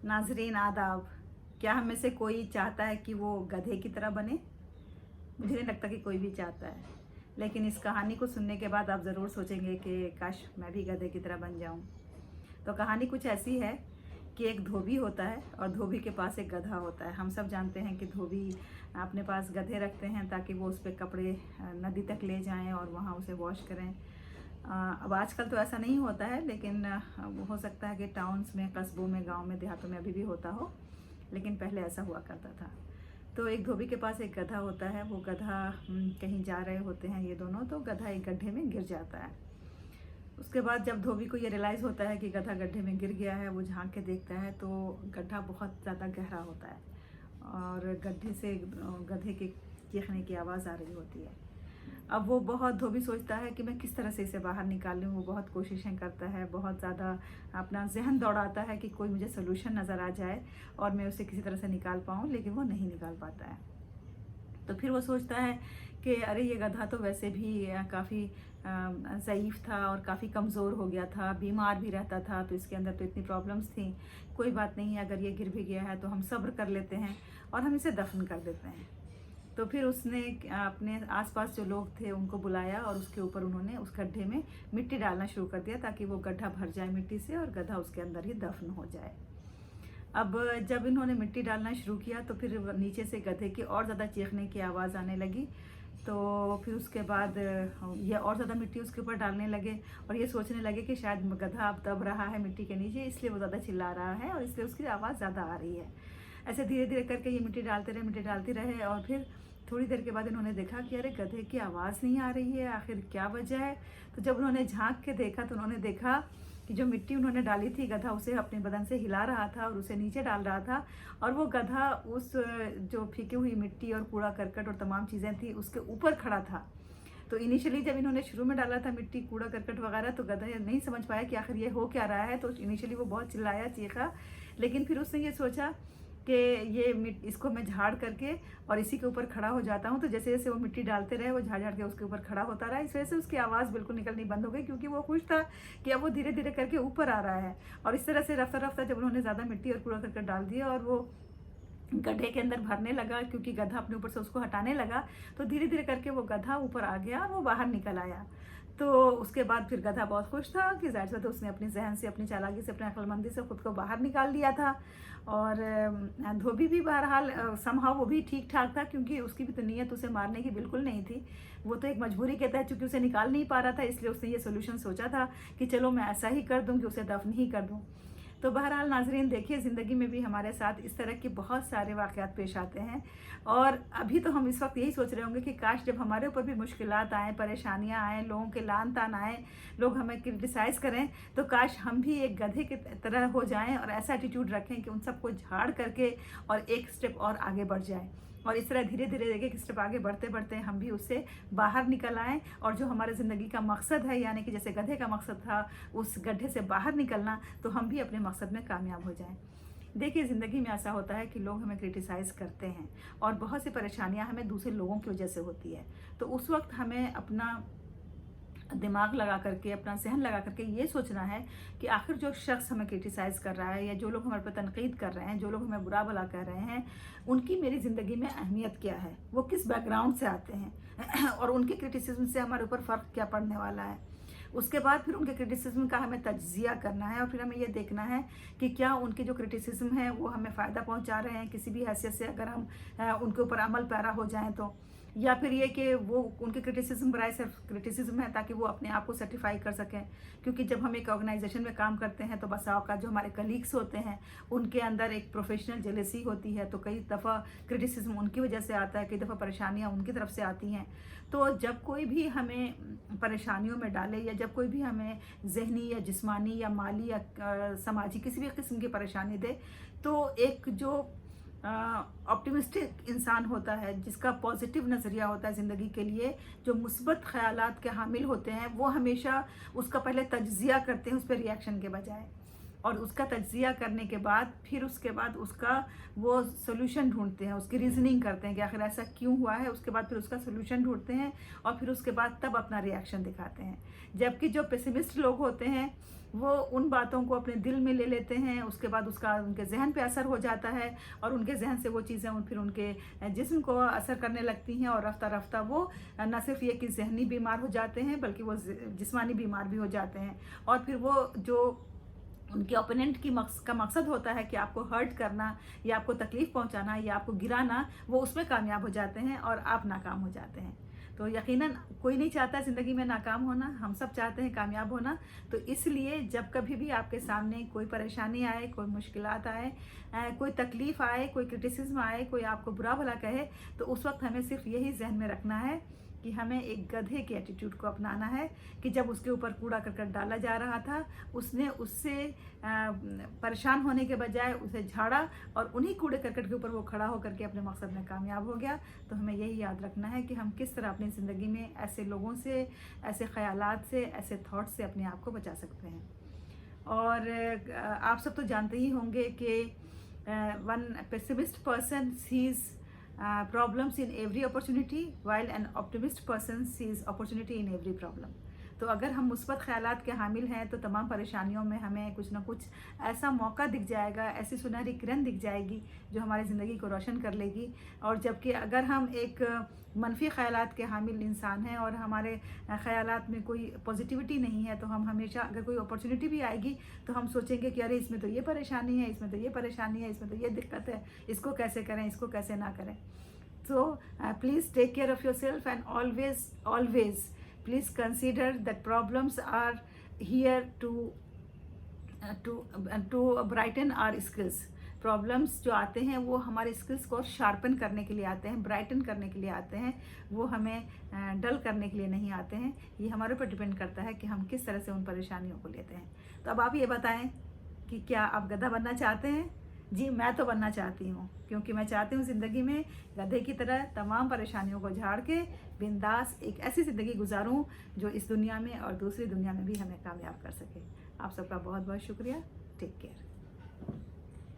नाजरीन आदाब। क्या हम में से कोई चाहता है कि वो गधे की तरह बने? मुझे नहीं लगता कि कोई भी चाहता है, लेकिन इस कहानी को सुनने के बाद आप ज़रूर सोचेंगे कि काश मैं भी गधे की तरह बन जाऊं। तो कहानी कुछ ऐसी है कि एक धोबी होता है और धोबी के पास एक गधा होता है। हम सब जानते हैं कि धोबी अपने पास गधे रखते हैं ताकि वो उस पर कपड़े नदी तक ले जाएं और वहाँ उसे वॉश करें। अब आजकल तो ऐसा नहीं होता है, लेकिन हो सकता है कि टाउन्स में, कस्बों में, गांव में, देहातों में अभी भी होता हो, लेकिन पहले ऐसा हुआ करता था। तो एक धोबी के पास एक गधा होता है। वो गधा कहीं जा रहे होते हैं ये दोनों, तो गधा एक गड्ढे में गिर जाता है। उसके बाद जब धोबी को ये रियलाइज़ होता है कि गधा गड्ढे में गिर गया है, वो झांक के देखता है तो गड्ढा बहुत ज़्यादा गहरा होता है और गड्ढे से गधे के चीखने की आवाज़ आ रही होती है। अब वो बहुत धोबी सोचता है कि मैं किस तरह से इसे बाहर निकालूं। वो बहुत कोशिशें करता है, बहुत ज़्यादा अपना जहन दौड़ाता है कि कोई मुझे सोल्यूशन नज़र आ जाए और मैं उसे किसी तरह से निकाल पाऊँ, लेकिन वो नहीं निकाल पाता है। तो फिर वो सोचता है कि अरे ये गधा तो वैसे भी काफ़ी ज़ईफ़ था और काफ़ी कमज़ोर हो गया था, बीमार भी रहता था, तो इसके अंदर तो इतनी प्रॉब्लम्स थी। कोई बात नहीं, अगर ये गिर भी गया है तो हम सब्र कर लेते हैं और हम इसे दफन कर देते हैं। तो फिर उसने अपने आसपास जो लोग थे उनको बुलाया और उसके ऊपर उन्होंने उस गड्ढे में मिट्टी डालना शुरू कर दिया ताकि वो गड्ढा भर जाए मिट्टी से और गधा उसके अंदर ही दफन हो जाए। अब जब इन्होंने मिट्टी डालना शुरू किया तो फिर नीचे से गधे की और ज़्यादा चीखने की आवाज़ आने लगी। तो फिर उसके बाद ये और ज़्यादा मिट्टी उसके ऊपर डालने लगे और ये सोचने लगे कि शायद गधा अब दब रहा है मिट्टी के नीचे, इसलिए वो ज़्यादा चिल्ला रहा है और इसलिए उसकी आवाज़ ज़्यादा आ रही है। ऐसे धीरे धीरे करके ये मिट्टी डालते रहे और फिर थोड़ी देर के बाद इन्होंने देखा कि अरे गधे की आवाज़ नहीं आ रही है, आखिर क्या वजह है। तो जब उन्होंने झांक के देखा तो उन्होंने देखा कि जो मिट्टी उन्होंने डाली थी, गधा उसे अपने बदन से हिला रहा था और उसे नीचे डाल रहा था और वो गधा उस जो फीकी हुई मिट्टी और कूड़ा करकट और तमाम चीज़ें थी उसके ऊपर खड़ा था। तो इनिशियली जब इन्होंने शुरू में डाला था मिट्टी, कूड़ा करकट वगैरह, तो गधा नहीं समझ पाया कि आखिर ये हो क्या रहा है। तो इनिशियली वो बहुत चिल्लाया, चीखा, लेकिन फिर उसने ये सोचा कि इसको मैं झाड़ करके और इसी के ऊपर खड़ा हो जाता हूँ। तो जैसे जैसे वो मिट्टी डालते रहे वो झाड़ झाड़ के उसके ऊपर खड़ा होता रहा। इस वजह से उसकी आवाज़ बिल्कुल निकलनी बंद हो गई, क्योंकि वो खुश था कि अब वो धीरे धीरे करके ऊपर आ रहा है। और इस तरह से रफ्ता रफ्ता जब उन्होंने ज़्यादा मिट्टी और कूड़ा करकट डाल दिया और वो गड्ढे के अंदर भरने लगा, क्योंकि गधा अपने ऊपर से उसको हटाने लगा, तो धीरे धीरे करके वो गधा ऊपर आ गया और वो बाहर निकल आया। तो उसके बाद फिर गधा बहुत खुश था कि जाहिर सी बात है उसने अपनी जहन से, अपनी चालाकी से, अपनी अक्लमंदी से खुद को बाहर निकाल लिया था। और धोबी भी बहरहाल समहाउ वो भी ठीक ठाक था, क्योंकि उसकी भी तो नीयत उसे मारने की बिल्कुल नहीं थी। वो तो एक मजबूरी के तहत, चूँकि उसे निकाल नहीं पा रहा था, इसलिए उसने ये सोल्यूशन सोचा था कि चलो मैं ऐसा ही कर दूँ कि उसे दफन ही कर दूँ। तो बहरहाल नाजरीन, देखिए ज़िंदगी में भी हमारे साथ इस तरह के बहुत सारे वाक़यात पेश आते हैं और अभी तो हम इस वक्त यही सोच रहे होंगे कि काश जब हमारे ऊपर भी मुश्किलात आएँ, परेशानियाँ आएँ, लोगों के लान तान आएँ, लोग हमें क्रिटिसाइज़ करें, तो काश हम भी एक गधे की तरह हो जाएं और ऐसा एटीट्यूड रखें कि उन सबको झाड़ करके और एक स्टेप और आगे बढ़ जाएं। और इस तरह धीरे धीरे एक स्टेप आगे बढ़ते बढ़ते हम भी उससे बाहर निकल आएँ और जो हमारे ज़िंदगी का मकसद है, यानी कि जैसे गधे का मकसद था उस गड्ढे से बाहर निकलना, तो हम भी अपने मकसद में कामयाब हो जाएं। देखिए ज़िंदगी में ऐसा होता है कि लोग हमें क्रिटिसाइज़ करते हैं और बहुत सी परेशानियां हमें दूसरे लोगों की वजह से होती है। तो उस वक्त हमें अपना दिमाग लगा करके, अपना जहन लगा करके ये सोचना है कि आखिर जो शख्स हमें क्रिटिसाइज़ कर रहा है या जो लोग हमारे पर तनकीद कर रहे हैं, जो लोग हमें बुरा भला कह रहे हैं, उनकी मेरी ज़िंदगी में अहमियत क्या है, वो किस बैकग्राउंड से आते हैं और उनके क्रिटिसिज्म से हमारे ऊपर फ़र्क क्या पड़ने वाला है। उसके बाद फिर उनके क्रिटिसिज्म का हमें तज्जिया करना है और फिर हमें ये देखना है कि क्या उनके जो क्रिटिसिज्म है वो हमें फ़ायदा पहुंचा रहे हैं किसी भी हैसियत से, अगर हम उनके ऊपर अमल पैरा हो जाएं तो, या फिर ये कि वो उनके क्रिटिसिज्म बराए सिर्फ क्रिटिसिज्म है ताकि वो अपने आप को सर्टिफाई कर सकें। क्योंकि जब हम एक ऑर्गेनाइजेशन में काम करते हैं तो बसा औकात जो हमारे कलीग्स होते हैं उनके अंदर एक प्रोफेशनल जेलेसी होती है, तो कई दफ़ा क्रिटिसिज्म उनकी वजह से आता है, कई दफ़ा परेशानियाँ उनकी तरफ से आती हैं। तो जब कोई भी हमें परेशानियों में डाले या जब कोई भी हमें जहनी या जिस्मानी या माली या समाजी किसी भी किस्म की परेशानी दे, तो एक जो ऑप्टिमिस्टिक इंसान होता है, जिसका पॉजिटिव नज़रिया होता है ज़िंदगी के लिए, जो मुस्बत ख़यालात के हामिल होते हैं, वो हमेशा उसका पहले तज्ज़िया करते हैं उस पर रिएक्शन के बजाय, और उसका तज्ज़िया करने के बाद फिर उसके बाद उसका वो सोल्यूशन ढूंढते हैं, उसकी रीज़निंग करते हैं कि आखिर ऐसा क्यों हुआ है। उसके बाद फिर उसका सोल्यूशन ढूंढते हैं और फिर उसके बाद तब अपना रिएक्शन दिखाते हैं। जबकि जो पेसिमिस्ट लोग होते हैं वो उन बातों को अपने दिल में ले लेते हैं, उसके बाद उसका उनके जहन पे असर हो जाता है और उनके जहन से वो चीज़ें फिर उनके जिस्म को असर करने लगती हैं और रफ्ता रफ्ता वो न सिर्फ ये कि जहनी बीमार हो जाते हैं बल्कि वो जिस्मानी बीमार भी हो जाते हैं। और फिर वो जो उनके ओपोनेंट का मकसद होता है कि आपको हर्ट करना या आपको तकलीफ़ पहुंचाना या आपको गिराना, वो उसमें कामयाब हो जाते हैं और आप नाकाम हो जाते हैं। तो यकीनन कोई नहीं चाहता ज़िंदगी में नाकाम होना, हम सब चाहते हैं कामयाब होना। तो इसलिए जब कभी भी आपके सामने कोई परेशानी आए, कोई मुश्किलात आए, कोई तकलीफ़ आए, कोई क्रिटिसिज्म आए, कोई आपको बुरा भला कहे, तो उस वक्त हमें सिर्फ यही जहन में रखना है कि हमें एक गधे के एटीट्यूड को अपनाना है कि जब उसके ऊपर कूड़ा करकट डाला जा रहा था, उसने उससे परेशान होने के बजाय उसे झाड़ा और उन्हीं कूड़े करकट के ऊपर वो खड़ा होकर के अपने मकसद में कामयाब हो गया। तो हमें यही याद रखना है कि हम किस तरह अपनी ज़िंदगी में ऐसे लोगों से, ऐसे ख़यालात से, ऐसे थॉट से अपने आप को बचा सकते हैं। और आप सब तो जानते ही होंगे कि one pessimist person sees problems in every opportunity while an optimist person sees opportunity in every problem। तो अगर हम मुस्बत ख्यालात के हामिल हैं तो तमाम परेशानियों में हमें कुछ ना कुछ ऐसा मौका दिख जाएगा, ऐसी सुनहरी किरण दिख जाएगी जो हमारी ज़िंदगी को रोशन कर लेगी। और जबकि अगर हम एक मनफी ख्यालात के हामिल इंसान हैं और हमारे ख्यालात में कोई पॉजिटिविटी नहीं है, तो हम हमेशा अगर कोई अपॉर्चुनिटी भी आएगी तो हम सोचेंगे कि अरे इसमें तो ये परेशानी है, इसमें तो ये परेशानी है, इसमें तो ये दिक्कत है, इसको कैसे करें, इसको कैसे ना करें। So please take care of yourself and always please consider that problems are here to brighten our skills। Problems जो आते हैं वो हमारे स्किल्स को शार्पन करने के लिए आते हैं, ब्राइटन करने के लिए आते हैं, वो हमें डल करने के लिए नहीं आते हैं। ये हमारे ऊपर डिपेंड करता है कि हम किस तरह से उन परेशानियों को लेते हैं। तो अब आप ये बताएं कि क्या आप गधा बनना चाहते हैं? जी, मैं तो बनना चाहती हूँ, क्योंकि मैं चाहती हूँ ज़िंदगी में गधे की तरह तमाम परेशानियों को झाड़ के बिंदास एक ऐसी ज़िंदगी गुजारूँ जो इस दुनिया में और दूसरी दुनिया में भी हमें कामयाब कर सके। आप सबका बहुत बहुत शुक्रिया। Take care.